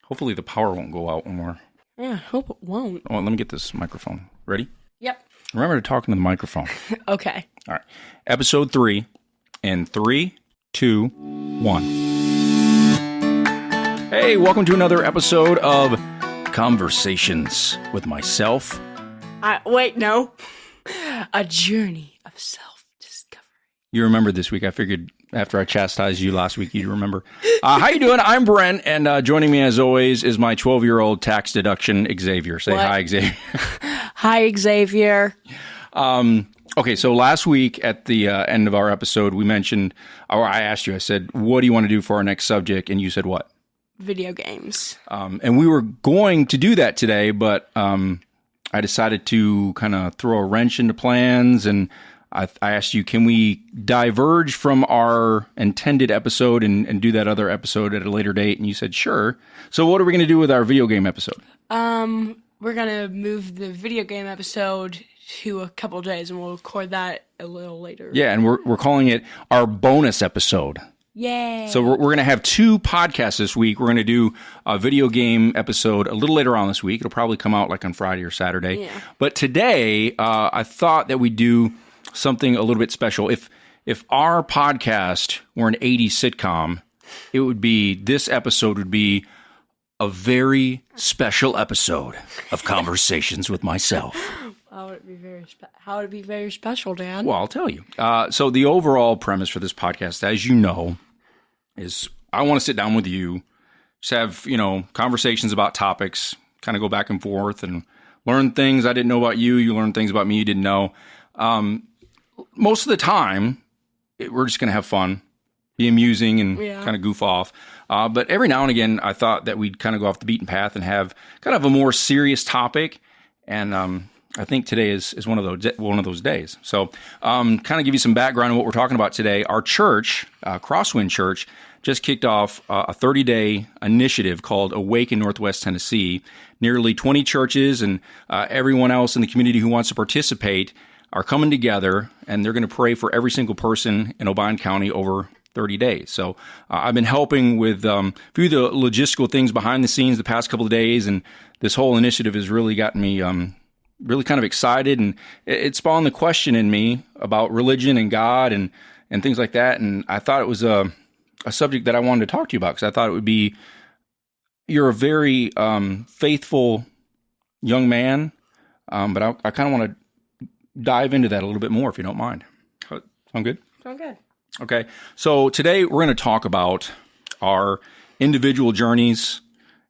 Hopefully the power won't go out when we're... Yeah, I hope it won't. Oh, let me get this microphone. Ready? Yep. Remember to talk into the microphone. Okay. All right. Episode 3 in 3, 2, 1. Hey, welcome to another episode of Conversations with myself. No. A journey of self-discovery. You remember this week. I figured after I chastised you last week, you'd remember. How you doing? I'm Brent, and joining me as always is my 12-year-old tax deduction, Xavier. Say hi, Xavier. Hi, Xavier. Okay, so last week at the end of our episode, we mentioned, or I asked you, I said, what do you want to do for our next subject? And you said what? Video games. And we were going to do that today, but I decided to kind of throw a wrench into plans, and I asked you, can we diverge from our intended episode and do that other episode at a later date? And you said, sure. So what are we going to do with our video game episode? We're going to move the video game episode to a couple days, and we'll record that a little later. Yeah, and we're calling it our bonus episode. Yay. So we're going to have 2 podcasts this week. We're going to do a video game episode a little later on this week. It'll probably come out like on Friday or Saturday. Yeah. But today, I thought that we'd do something a little bit special. If our podcast were an 80s sitcom, it would be, this episode would be a very special episode of Conversations with myself. How would it be very special, Dan? Well, I'll tell you. So the overall premise for this podcast, as you know, is I want to sit down with you, just have, conversations about topics, kind of go back and forth and learn things I didn't know about you. You learn things about me you didn't know. Most of the time, we're just going to have fun, be amusing, and kind of goof off. But every now and again, I thought that we'd kind of go off the beaten path and have kind of a more serious topic. And I think today is one of those days. So kind of give you some background on what we're talking about today. Our church, Crosswind Church, just kicked off a 30-day initiative called Awake in Northwest Tennessee. Nearly 20 churches and everyone else in the community who wants to participate are coming together, and they're going to pray for every single person in Obion County over 30 days. So I've been helping with a few of the logistical things behind the scenes the past couple of days, and this whole initiative has really gotten me really kind of excited, and it spawned the question in me about religion and God and things like that. And I thought it was a subject that I wanted to talk to you about, because I thought it would be, you're a very faithful young man, but I kind of want to dive into that a little bit more, if you don't mind. Sound good? Sound good. Okay. So today we're going to talk about our individual journeys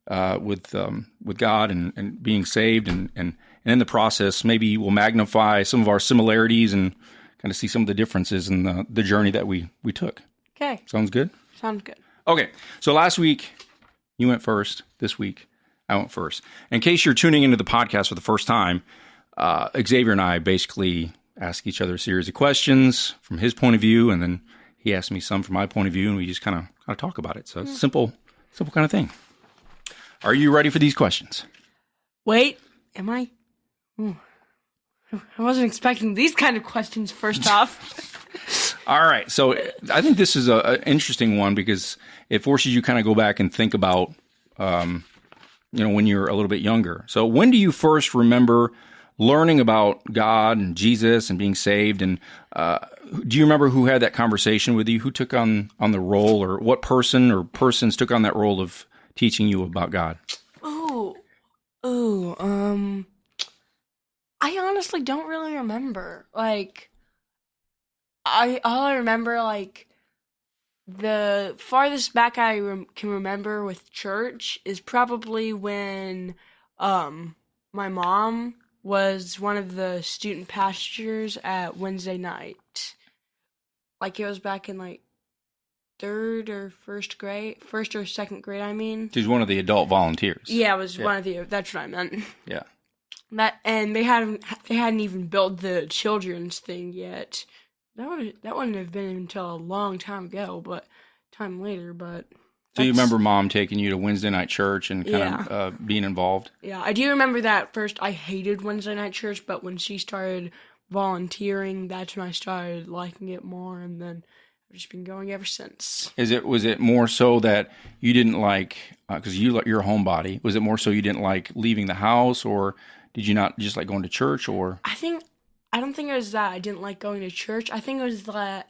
with God and being saved, and in the process, maybe we'll magnify some of our similarities and kind of see some of the differences in the journey that we took. Okay. Sounds good? Sounds good. Okay. So last week, you went first. This week, I went first. In case you're tuning into the podcast for the first time, Xavier and I basically ask each other a series of questions from his point of view, and then he asked me some from my point of view, and we just kind of talk about it. So it's simple kind of thing. Are you ready for these questions? Wait, am I? I wasn't expecting these kind of questions first off. All right. So I think this is an interesting one, because it forces you kind of go back and think about, when you're a little bit younger. So when do you first remember learning about God and Jesus and being saved? And do you remember who had that conversation with you? Who took on the role, or what person or persons took on that role of teaching you about God? I honestly don't really remember. All I remember, the farthest back I can remember with church is probably when my mom was one of the student pastors at Wednesday night. It was back in 3rd or 1st or 2nd grade, I mean. She's one of the adult volunteers. Yeah, it was one of the, that's what I meant. Yeah. And they hadn't even built the children's thing yet. That wouldn't have been until a long time ago, time later. So you remember Mom taking you to Wednesday night church and kind of being involved? Yeah, I do remember that. First, I hated Wednesday night church, but when she started volunteering, that's when I started liking it more. And then I've just been going ever since. Was it more so that you didn't like, because you're a homebody, was it more so you didn't like leaving the house, or did you not just like going to church, or? I don't think it was that I didn't like going to church. I think it was I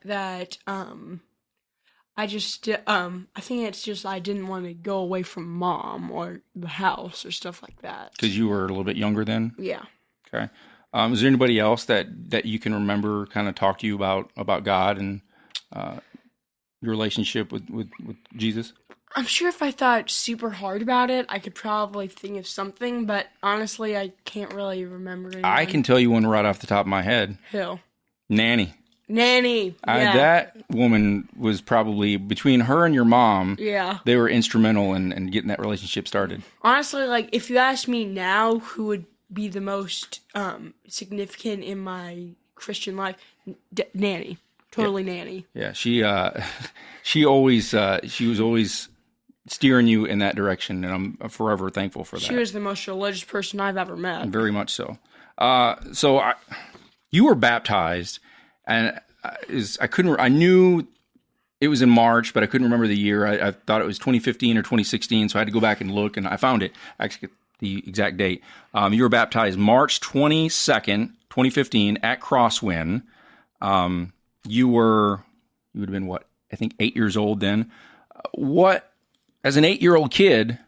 think it's just I didn't want to go away from mom or the house or stuff like that. Because you were a little bit younger then? Yeah. Okay. Is there anybody else that you can remember kind of talk to you about God and your relationship with Jesus? I'm sure if I thought super hard about it, I could probably think of something, but honestly, I can't really remember anyone. I can tell you one right off the top of my head. Who? Nanny. Nanny. Yeah. That woman was probably, between her and your mom, Yeah. they were instrumental in getting that relationship started. Honestly, like, if you ask me now who would be the most significant in my Christian life, Nanny. Totally Yeah. Nanny. Yeah, she was always steering you in that direction, and I'm forever thankful for that. She was the most religious person I've ever met. Very much so. You were baptized, and I knew it was in March, but I couldn't remember the year. I thought it was 2015 or 2016, so I had to go back and look, and I found it. Actually, the exact date. You were baptized March 22nd, 2015 at Crosswind. You would have been what? I think 8 years old then. As an 8-year-old kid,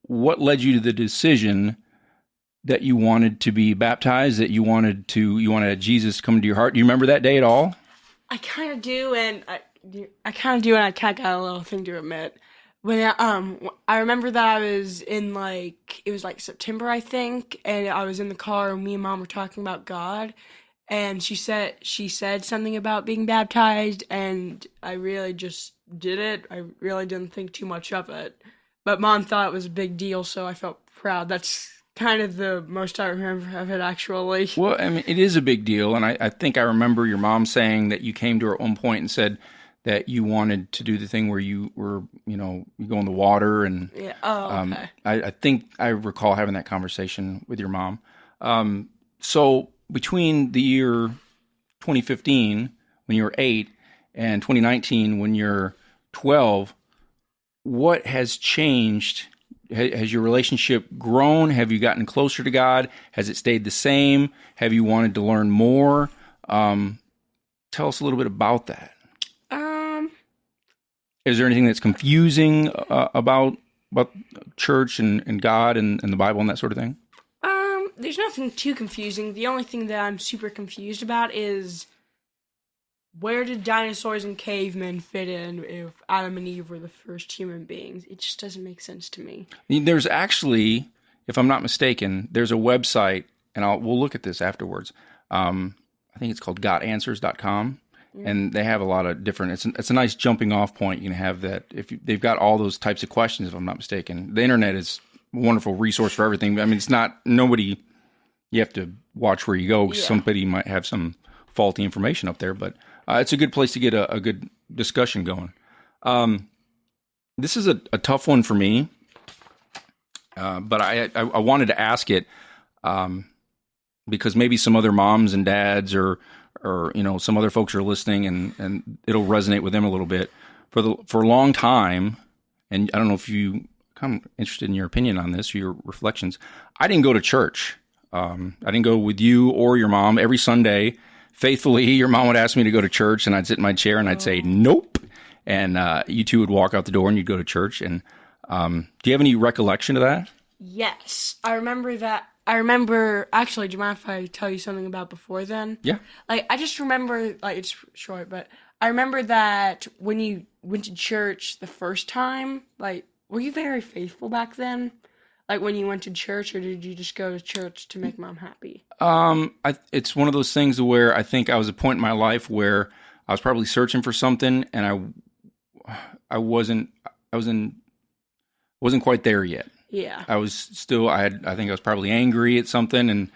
what led you to the decision that you wanted to be baptized, that you wanted Jesus to come into your heart? Do you remember that day at all? I kind of do, and I kind of got a little thing to admit. When I remember that I was in it was like September, I think, and I was in the car and me and mom were talking about God, and she said something about being baptized, and I really just did it. I really didn't think too much of it, but mom thought it was a big deal, so I felt proud. That's kind of the most I remember of it, actually. Well, I mean, it is a big deal, and I think I remember your mom saying that you came to her at one point and said that you wanted to do the thing where you were, you go in the water, and yeah. Oh, okay. I think I recall having that conversation with your mom. So between the year 2015, when you were 8, and 2019, when you're 12, what has changed? Has your relationship grown? Have you gotten closer to God? Has it stayed the same? Have you wanted to learn more? Tell us a little bit about that. Is there anything that's confusing about church and God and the Bible and that sort of thing? There's nothing too confusing. The only thing that I'm super confused about is, where did dinosaurs and cavemen fit in if Adam and Eve were the first human beings? It just doesn't make sense to me. There's actually, if I'm not mistaken, there's a website, and we'll look at this afterwards. I think it's called gotanswers.com, and they have a lot of different. It's a nice jumping off point. You can have that they've got all those types of questions. If I'm not mistaken, the internet is a wonderful resource for everything. I mean, it's not nobody. You have to watch where you go. Yeah. Somebody might have some faulty information up there, but it's a good place to get a good discussion going. This is a tough one for me, but I wanted to ask it because maybe some other moms and dads or some other folks are listening and it'll resonate with them a little bit. For a long time, and I don't know if you kind of interested in your opinion on this or your reflections. I didn't go to church. I didn't go with you or your mom every Sunday. Faithfully, your mom would ask me to go to church, and I'd sit in my chair and I'd say nope, and you two would walk out the door and you'd go to church. And do you have any recollection of that? Yes, I remember that. Actually, do you mind if I tell you something about before then? Yeah. I just remember, it's short, but I remember that when you went to church the first time, were you very faithful back then? When you went to church, or did you just go to church to make mom happy? It's one of those things where I think I was at a point in my life where I was probably searching for something, and I wasn't quite there yet. Yeah. I was still. I think I was probably angry at something, and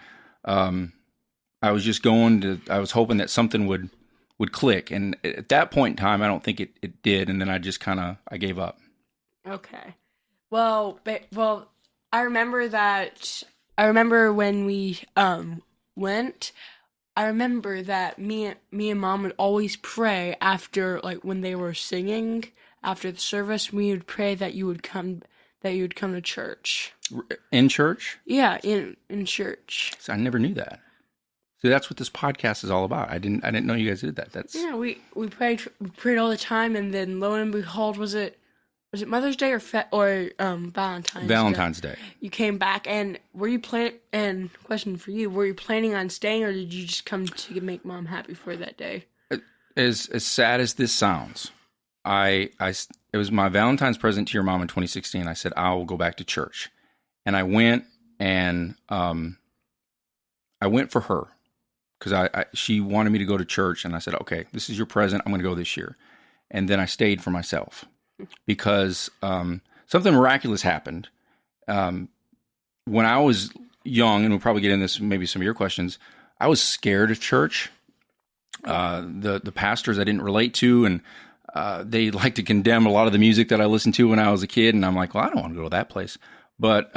I was just I was hoping that something would click, and at that point in time, I don't think it did, and then I just I gave up. Okay. Well, I remember when we went. I remember that me and mom would always pray after, like, when they were singing after the service. We would pray that you would come to church. In church? Yeah, in church. So I never knew that. So that's what this podcast is all about. I didn't know you guys did that. That's Yeah, we prayed all the time, and then lo and behold, was it Mother's Day or Valentine's Day. You came back, and were you and question for you, were you planning on staying, or did you just come to make mom happy for that day? As sad as this sounds, it was my Valentine's present to your mom in 2016. I said, I will go back to church. And I went, and I went for her because she wanted me to go to church. And I said, okay, this is your present. I'm going to go this year. And then I stayed for myself because something miraculous happened. When I was young, and we'll probably get into this, maybe some of your questions, I was scared of church. The pastors I didn't relate to, and they like to condemn a lot of the music that I listened to when I was a kid. And I'm like, well, I don't want to go to that place. But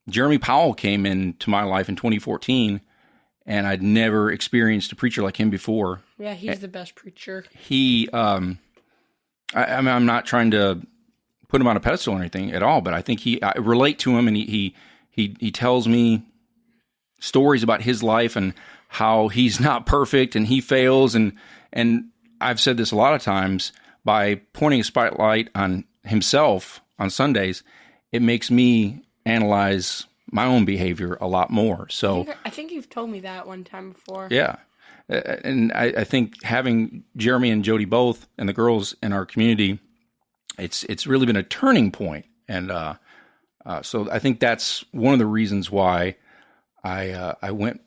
Jeremy Powell came into my life in 2014, and I'd never experienced a preacher like him before. Yeah, he's the best preacher. He, I mean, I'm not trying to put him on a pedestal or anything at all, but I think I relate to him, and he tells me stories about his life and how he's not perfect and he fails, and I've said this a lot of times, by pointing a spotlight on himself on Sundays, it makes me analyze my own behavior a lot more. So I think you've told me that one time before. Yeah. And I think having Jeremy and Jody both, and the girls in our community, it's really been a turning point. And so I think that's one of the reasons why I went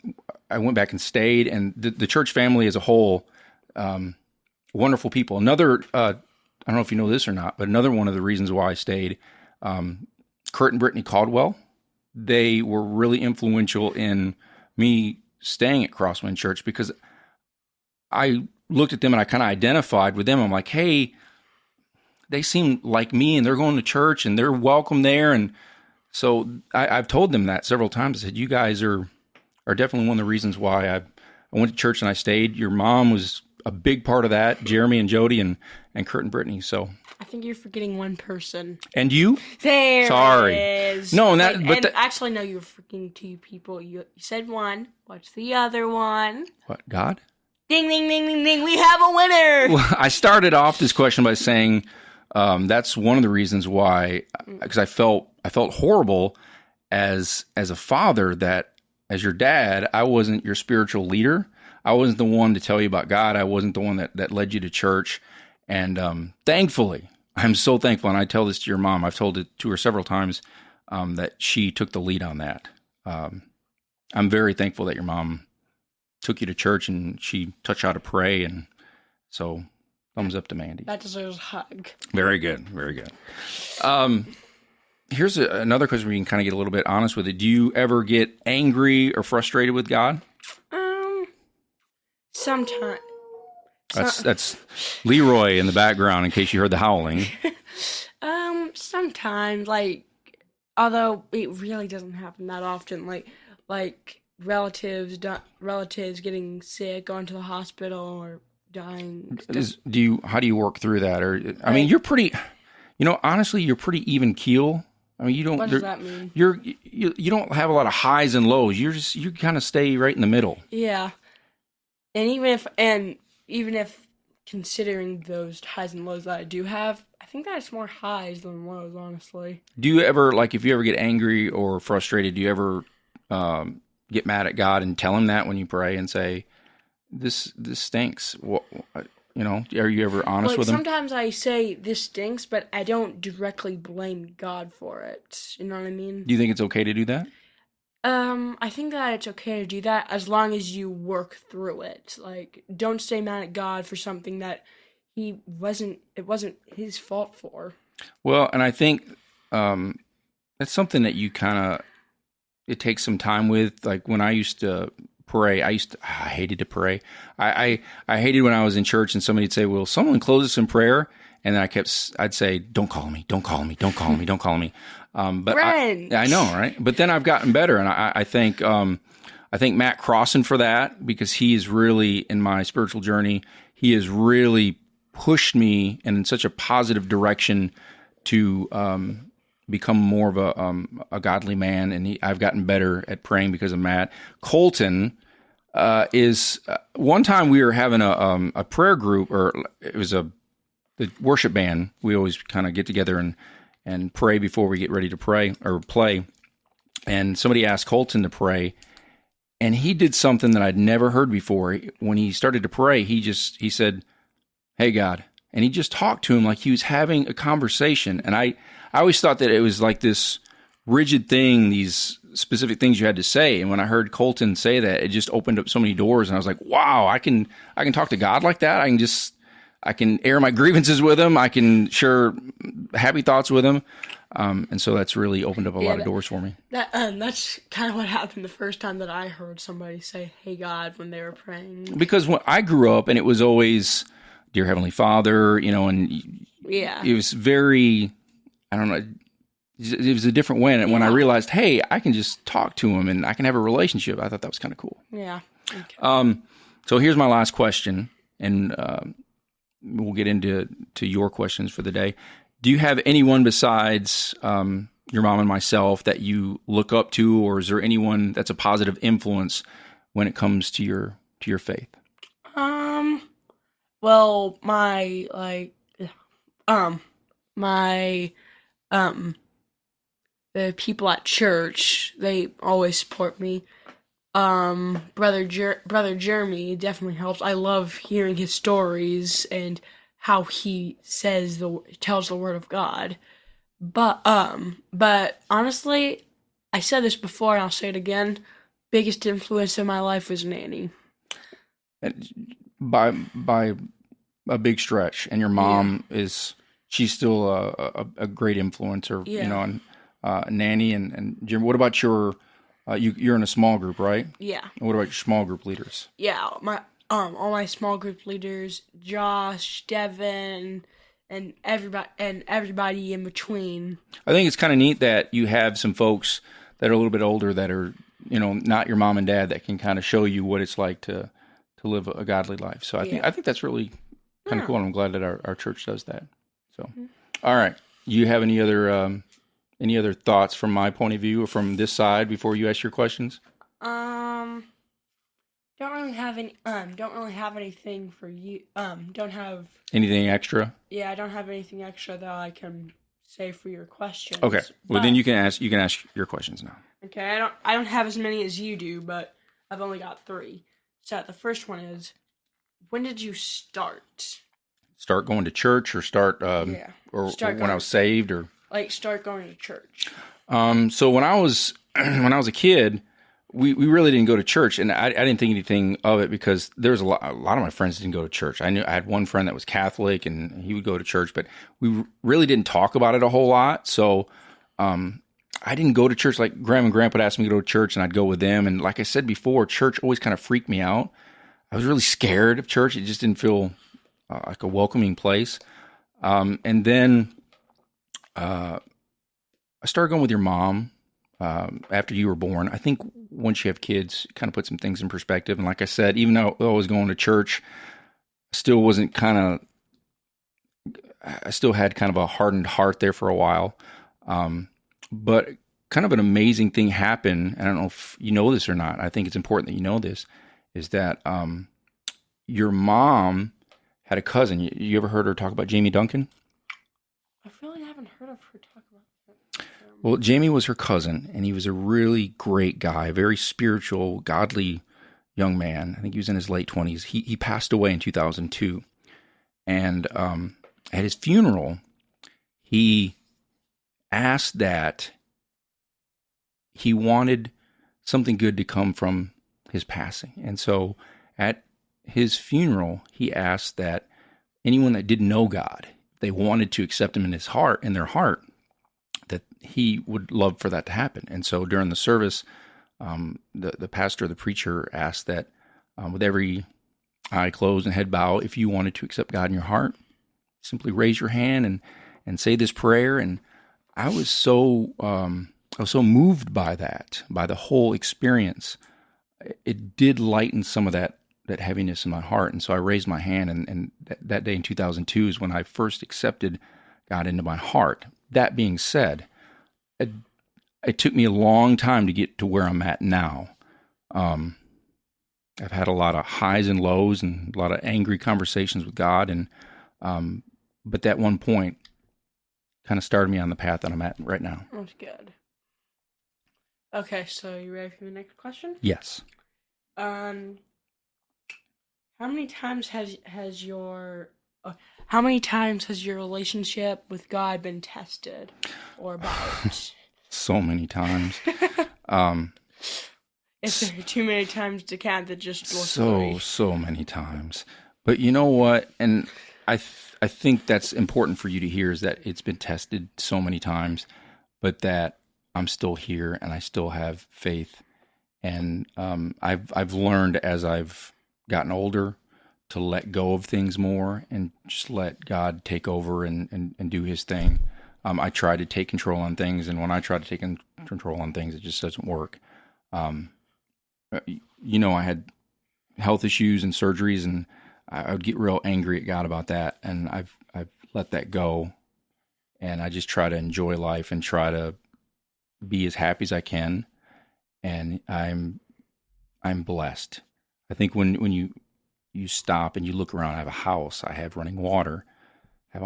back and stayed. And the church family as a whole, wonderful people. Another, I don't know if you know this or not, but another one of the reasons why I stayed, Kurt and Brittany Caldwell, they were really influential in me staying at Crosswind Church, because I looked at them and I kind of identified with them. I'm like, hey, they seem like me, and they're going to church and they're welcome there. And so I've told them that several times. I said, you guys are definitely one of the reasons why I went to church and I stayed. Your mom was a big part of that, Jeremy and Jody and Kurt and Brittany. So I think you're forgetting one person. And you? Sorry. It is. No, actually, no, you're forgetting two people. You said one. What's the other one? What, God? Ding, ding, ding, ding, ding. We have a winner. Well, I started off this question by saying that's one of the reasons why, because I felt horrible as a father, that as your dad, I wasn't your spiritual leader. I wasn't the one to tell you about God. I wasn't the one that led you to church. And thankfully, I'm so thankful, and I tell this to your mom, I've told it to her several times, that she took the lead on that. I'm very thankful that your mom took you to church and she taught you how to pray, and so thumbs up to Mandy. That deserves a hug. Very good, very good. Here's another question where you can kind of get a little bit honest with it. Do you ever get angry or frustrated with God? Sometimes. That's Leroy in the background, in case you heard the howling. Sometimes, like, although it really doesn't happen that often, like relatives getting sick, going to the hospital, or dying. How do you work through that? Or I mean, you're pretty, honestly, you're pretty even keel. I mean, you don't. What does that mean? You don't have a lot of highs and lows. You kind of stay right in the middle. Yeah, and even if considering those highs and lows that I do have, I think that's more highs than lows, honestly. Do you ever, if you ever get angry or frustrated, do you ever get mad at God and tell him that when you pray and say, this stinks? Are you ever honest with him? Sometimes I say this stinks, but I don't directly blame God for it. You know what I mean? Do you think it's okay to do that? I think that it's okay to do that as long as you work through it. Like, don't stay mad at God for something that it wasn't his fault for. Well, and I think that's something that you it takes some time with. Like, when I used to pray, I hated to pray. I hated when I was in church and somebody'd say, will someone close us in prayer? And then I'd say, don't call me, don't call me, don't call me, don't call me. But Brent. I know, right? But then I've gotten better, and I think Matt Crossan for that, because he is really, in my spiritual journey, he has really pushed me in such a positive direction to become more of a godly man, and I've gotten better at praying because of Matt. Colton is one time we were having a prayer group, or it was the worship band. We always kind of get together and pray before we get ready to pray or play. And somebody asked Colton to pray, and he did something that I'd never heard before. When he started to pray, he said, "Hey God," and he just talked to him like he was having a conversation. And I always thought that it was like this rigid thing, these specific things you had to say. And when I heard Colton say that, it just opened up so many doors. And I was like, wow, I can talk to God like that. I can air my grievances with him. I can share happy thoughts with him. And so that's really opened up a lot of doors for me. That's kind of what happened the first time that I heard somebody say, "Hey God," when they were praying. Because when I grew up, and it was always, "Dear Heavenly Father," and it was very, I don't know, it was a different way. And when I realized, hey, I can just talk to him and I can have a relationship, I thought that was kind of cool. Yeah. Okay. So here's my last question, and we'll get into your questions for the day. Do you have anyone besides your mom and myself that you look up to, or is there anyone that's a positive influence when it comes to your faith? Well, the people at church, they always support me. Brother Jeremy definitely helps. I love hearing his stories and how he tells the word of God. But honestly, I said this before and I'll say it again. Biggest influence in my life was Nanny. By a big stretch, and your mom she's still a great influencer, and Nanny and Jim. What about you're in a small group, right? Yeah. And what about your small group leaders? Yeah, all my small group leaders, Josh, Devin, and everybody in between. I think it's kind of neat that you have some folks that are a little bit older that are, not your mom and dad, that can kind of show you what it's like to live a godly life. So I think that's really kind of cool, and I'm glad that our church does that. So, all right. You have any other thoughts from my point of view or from this side before you ask your questions? Don't really have anything for you. Don't have anything extra? Yeah, I don't have anything extra that I can say for your questions. Okay. Well, then you can ask your questions now. Okay. I don't have as many as you do, but I've only got 3. So the first one is, when did you start? Start going to church, or start when I was saved, or start going to church? So when I was a kid, we really didn't go to church, and I didn't think anything of it because there was a lot of my friends didn't go to church. I had one friend that was Catholic, and he would go to church, but we really didn't talk about it a whole lot. So I didn't go to church. Like Grandma and Grandpa would ask me to go to church, and I'd go with them. And like I said before, church always kind of freaked me out. I was really scared of church. It just didn't feel like a welcoming place. And then I started going with your mom after you were born. I think once you have kids, it kind of put some things in perspective. And like I said, even though I was going to church, I still had kind of a hardened heart there for a while. But kind of an amazing thing happened. I don't know if you know this or not. I think it's important that you know this, is that your mom had a cousin. You ever heard her talk about Jamie Duncan? I really haven't heard of her talk about that. Well, Jamie was her cousin, and he was a really great guy, very spiritual, godly young man. I think he was in his late 20s. He passed away in 2002. And at his funeral, he asked that he wanted something good to come from his passing. And so at his funeral, he asked that anyone that didn't know God, they wanted to accept him in their heart, that he would love for that to happen. And so during the service, the pastor, the preacher asked that with every eye closed and head bowed, if you wanted to accept God in your heart, simply raise your hand and say this prayer. And I was so moved by that, by the whole experience. It did lighten some of that heaviness in my heart. And so I raised my hand, and that day in 2002 is when I first accepted God into my heart. That being said, it took me a long time to get to where I'm at now. I've had a lot of highs and lows and a lot of angry conversations with God, and but that one point kind of started me on the path that I'm at right now. That's good. Okay, so you ready for the next question? Yes. How many times has your relationship with God been tested or about? So many times. If there are too many times to count, that just so many times. But you know what? And I think that's important for you to hear, is that it's been tested so many times, but that I'm still here and I still have faith. And I've learned as I've gotten older to let go of things more and just let God take over and do his thing. I try to take control on things, and when I try to take control on things, it just doesn't work. I had health issues and surgeries, and I would get real angry at God about that. And I've let that go, and I just try to enjoy life and try to be as happy as I can. And I'm blessed. I think when you stop and you look around, I have a house, I have running water, I have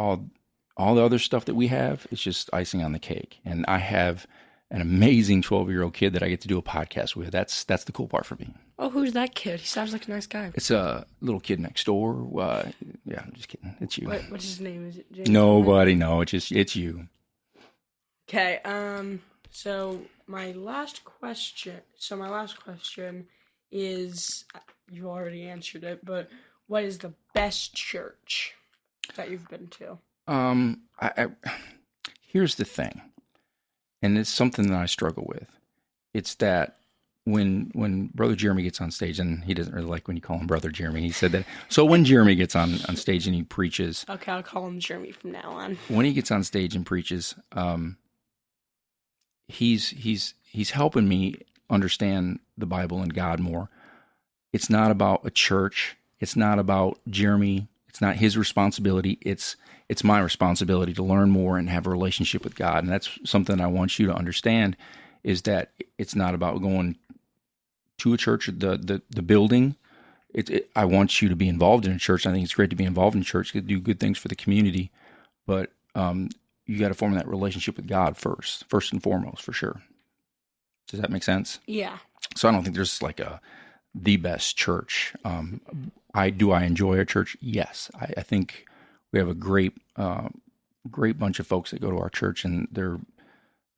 all the other stuff that we have. It's just icing on the cake. And I have an amazing 12-year-old kid that I get to do a podcast with. That's the cool part for me. Oh, who's that kid? He sounds like a nice guy. It's a little kid next door. Yeah, I'm just kidding. It's you. What's his name? Is it James? Nobody, no. It's you. Okay. So my last question is, you already answered it, but what is the best church that you've been to? Here's the thing, and it's something that I struggle with. It's that when Brother Jeremy gets on stage, and he doesn't really like when you call him Brother Jeremy. He said that. So when Jeremy gets on stage and he preaches, okay, I'll call him Jeremy from now on. When he gets on stage and preaches, he's helping me understand the Bible and God more. It's not about a church. It's not about Jeremy. It's not his responsibility. It's my responsibility to learn more and have a relationship with God. And that's something I want you to understand, is that it's not about going to a church, the building. I want you to be involved in a church. I think it's great to be involved in church, to do good things for the community. But you got to form that relationship with God first and foremost, for sure. Does that make sense? Yeah. So I don't think there's like the best church. I enjoy a church? Yes. I think we have a great bunch of folks that go to our church, and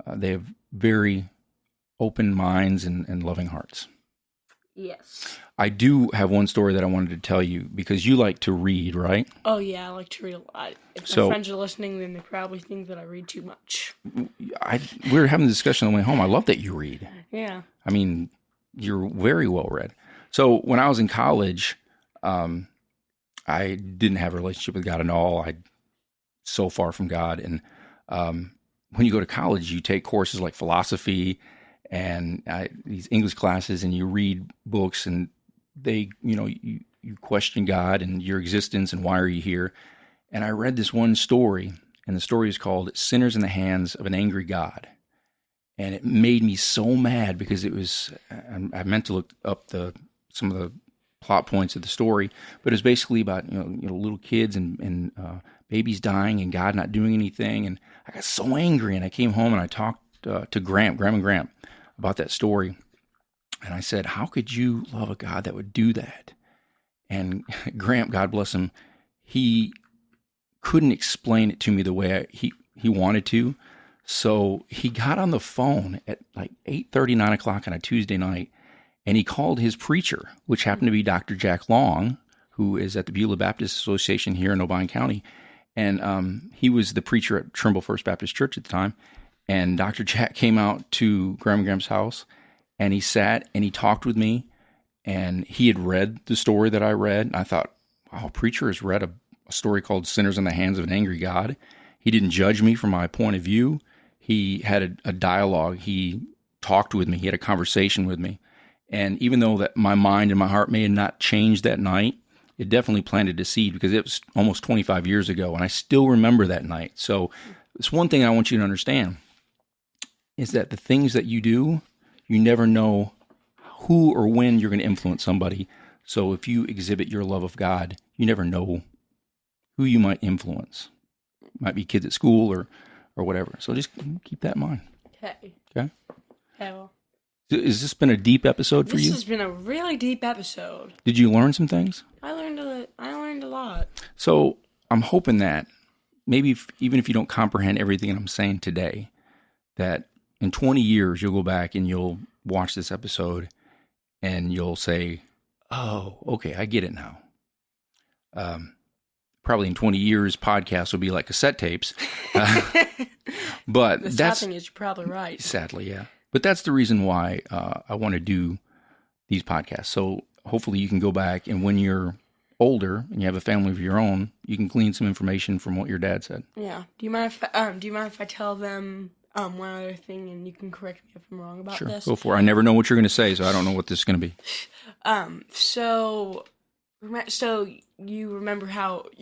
they have very open minds and loving hearts. Yes. I do have one story that I wanted to tell you, because you like to read, right? Oh, yeah, I like to read a lot. If my friends are listening, then they probably think that I read too much. We were having a discussion on the way home. I love that you read. Yeah. I mean, you're very well read. So when I was in college, I didn't have a relationship with God at all. I so far from God. And when you go to college, you take courses like philosophy and these English classes, and you read books, and they, you question God and your existence and why are you here. And I read this one story, and the story is called "Sinners in the Hands of an Angry God." And it made me so mad, because it was, I meant to look up some of the plot points of the story, but it was basically about, little kids and babies dying and God not doing anything. And I got so angry, and I came home and I talked to Graham and Graham about that story. And I said, how could you love a God that would do that? And Graham, God bless him, he couldn't explain it to me the way he wanted to. So he got on the phone at like 8:30, 9 o'clock on a Tuesday night, and he called his preacher, which happened to be Dr. Jack Long, who is at the Beulah Baptist Association here in Obion County. And he was the preacher at Trimble First Baptist Church at the time. And Dr. Jack came out to Graham's house, and he sat and he talked with me, and he had read the story that I read. And I thought, wow, a preacher has read a story called Sinners in the Hands of an Angry God. He didn't judge me from my point of view. He had a dialogue. He talked with me. He had a conversation with me. And even though that my mind and my heart may have not changed that night, it definitely planted a seed because it was almost 25 years ago, and I still remember that night. So it's one thing I want you to understand is that the things that you do, you never know who or when you're going to influence somebody. So if you exhibit your love of God, you never know who you might influence. Might be kids at school or whatever. So just keep that in mind. Okay. Okay? Okay, well. Has this been a deep episode for you? This has been a really deep episode. Did you learn some things? I learned a lot. So I'm hoping that maybe even if you don't comprehend everything I'm saying today, that in 20 years you'll go back and you'll watch this episode and you'll say, oh, okay, I get it now. Probably in 20 years, podcasts will be like cassette tapes. But the sad thing is you're probably right. Sadly, yeah. But that's the reason why I want to do these podcasts. So hopefully you can go back, and when you're older and you have a family of your own, you can glean some information from what your dad said. Yeah. Do you mind if I tell them one other thing, and you can correct me if I'm wrong about this? Go for it. I never know what you're going to say, so I don't know what this is going to be. So you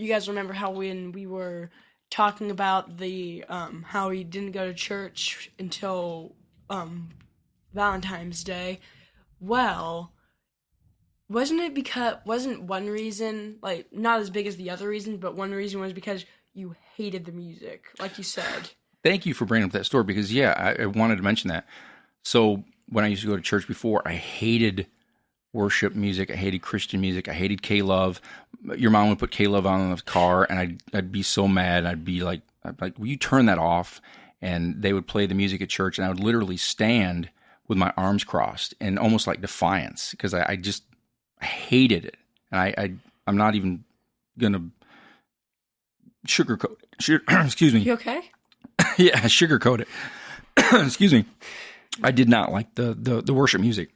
guys remember how when we were talking about the how he didn't go to church until Valentine's Day? Well, wasn't one reason, like, not as big as the other reason, but one reason was because you hated the music, like you said. Thank you for bringing up that story because, yeah, I wanted to mention that. So when I used to go to church before, I hated worship music. I hated Christian music. I hated K-Love. Your mom would put K-Love on in the car, and I'd be so mad. I'd be like, will you turn that off? And they would play the music at church, and I would literally stand with my arms crossed and almost like defiance because I hated it. And I'm not even going to sugarcoat it. Excuse me. You okay? Yeah, sugarcoat it. Excuse me. I did not like the worship music.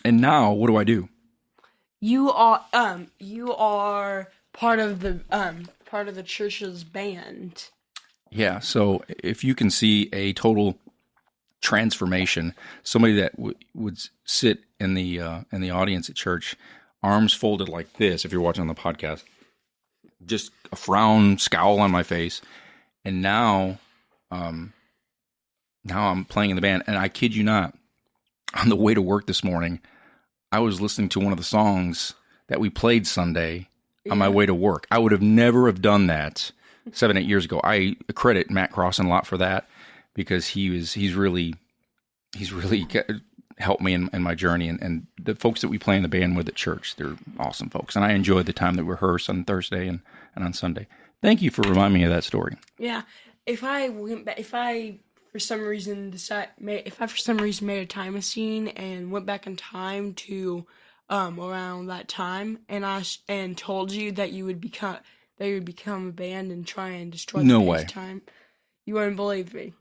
And now, what do? You are part of the church's band. Yeah, so if you can see a total transformation, somebody that would sit in the audience at church, arms folded like this, if you're watching on the podcast, just a frown, scowl on my face, and now I'm playing in the band, and I kid you not, on the way to work this morning, I was listening to one of the songs that we played Sunday on my way to work. I would have never have done that 7-8 years ago. I credit Matt Crossan a lot for that because he's really helped me in my journey. And the folks that we play in the band with at church, they're awesome folks. And I enjoyed the time that we rehearse on Thursday and on Sunday. Thank you for reminding me of that story. Yeah. If I for some reason made a time machine and went back in time to around that time and told you that you would become a band and try and destroy no the way time, you wouldn't believe me.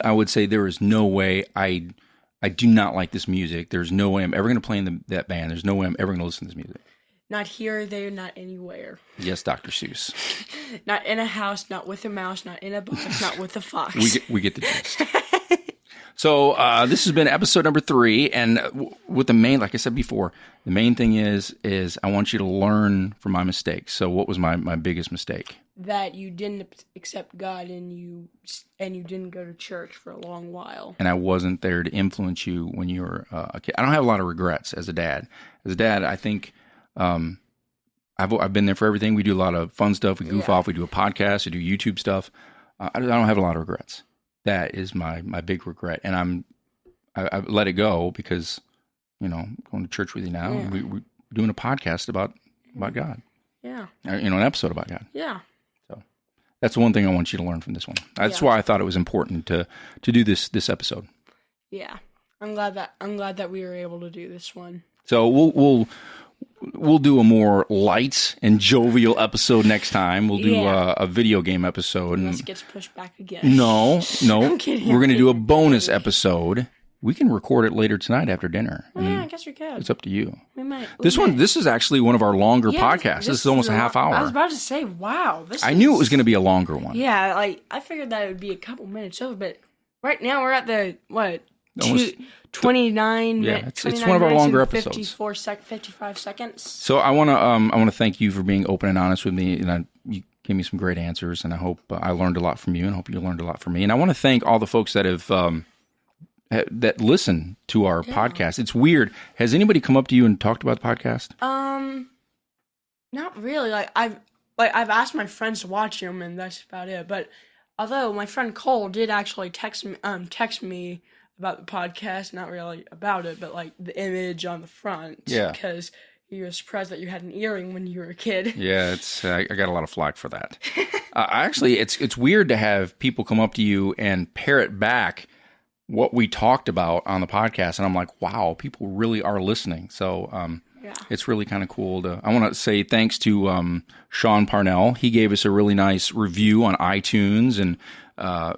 I would say there is no way. I do not like this music. There's no way I'm ever going to play in that band. There's no way I'm ever going to listen to this music. Not here, there, not anywhere. Yes, Dr. Seuss. Not in a house, not with a mouse, not in a box, not with a fox. We get the gist. So this has been episode number 3, and with the main, like I said before, the main thing is I want you to learn from my mistakes. So what was my biggest mistake? That you didn't accept God and you didn't go to church for a long while. And I wasn't there to influence you when you were a kid. I don't have a lot of regrets as a dad. As a dad, I think I've been there for everything. We do a lot of fun stuff. We goof off. We do a podcast. We do YouTube stuff. I don't have a lot of regrets. That is my big regret, and I let it go because going to church with you now. Yeah. And we're doing a podcast about God. Yeah. An episode about God. Yeah. So that's one thing I want you to learn from this one. That's why I thought it was important to do this episode. Yeah, I'm glad that we were able to do this one. So we'll do a more light and jovial episode next time. We'll do a video game episode. Unless it gets pushed back again. No. I'm kidding. We're going to do a bonus episode we can record it later tonight after dinner. Yeah, I guess we could. It's up to you. We might. This is actually one of our longer podcasts. This is almost a half hour. I was about to say, wow. I knew it was going to be a longer one. Yeah, like, I figured that it would be a couple minutes over, but right now we're at the, 29 Yeah, it's one of our longer episodes. 55 seconds. So I want to thank you for being open and honest with me, and you gave me some great answers, and I hope I learned a lot from you, and I hope you learned a lot from me. And I want to thank all the folks that have that listen to our podcast. It's weird. Has anybody come up to you and talked about the podcast? Not really. I've asked my friends to watch them, and that's about it. But although my friend Cole did actually text me about the podcast, not really about it, but like the image on the front. Yeah. Because he was surprised that you had an earring when you were a kid. Yeah, it's I got a lot of flack for that. Actually, it's weird to have people come up to you and parrot back what we talked about on the podcast, and I'm like, wow, people really are listening. So it's really kind of cool. I want to say thanks to Sean Parnell. He gave us a really nice review on iTunes, and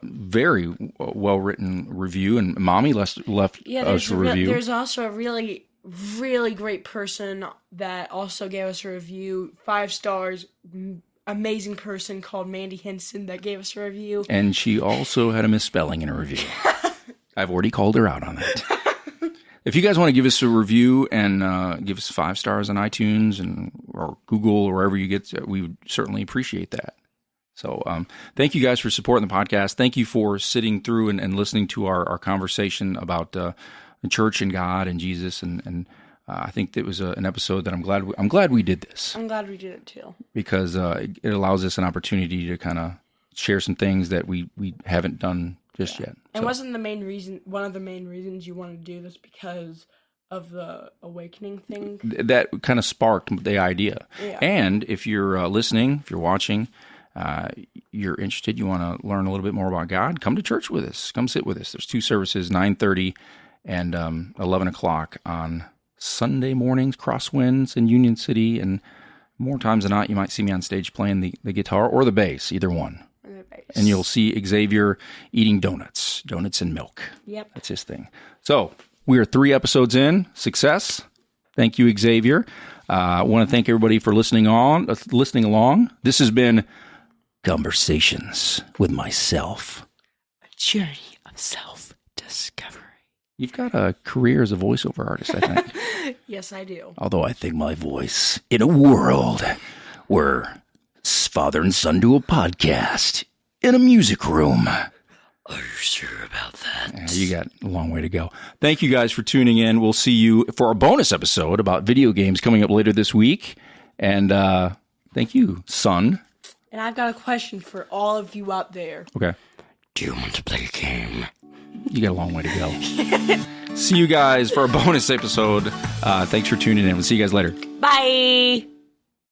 very well-written review, and Mommy left us a review. There's also a really, really great person that also gave us a review, 5 stars, amazing person called Mandy Henson that gave us a review. And she also had a misspelling in her review. I've already called her out on that. If you guys want to give us a review and give us 5 stars on iTunes or Google or wherever you get, we would certainly appreciate that. So thank you guys for supporting the podcast. Thank you for sitting through and listening to our conversation about the church and God and Jesus. And I think it was an episode that I'm glad we did this. I'm glad we did it too. Because it allows us an opportunity to kind of share some things that we haven't done just yet. And wasn't one of the main reasons you wanted to do this because of the awakening thing? That kind of sparked the idea. Yeah. And if you're listening, if you're watching, you're interested, you want to learn a little bit more about God, come to church with us. Come sit with us. There's 2 services, 9:30 and 11 o'clock on Sunday mornings, Crosswinds in Union City. And more times than not, you might see me on stage playing the guitar or the bass, either one. And you'll see Xavier eating donuts and milk. Yep. That's his thing. So we are 3 episodes in. Success. Thank you, Xavier. I want to thank everybody for listening along. This has been Conversations with Myself. A journey of self-discovery. You've got a career as a voiceover artist, I think. Yes, I do. Although I think my voice in a world where father and son do a podcast in a music room. Are you sure about that? Yeah, you got a long way to go. Thank you guys for tuning in. We'll see you for a bonus episode about video games coming up later this week. And thank you, son. And I've got a question for all of you out there. Okay. Do you want to play a game? You got a long way to go. See you guys for a bonus episode. Thanks for tuning in. We'll see you guys later. Bye.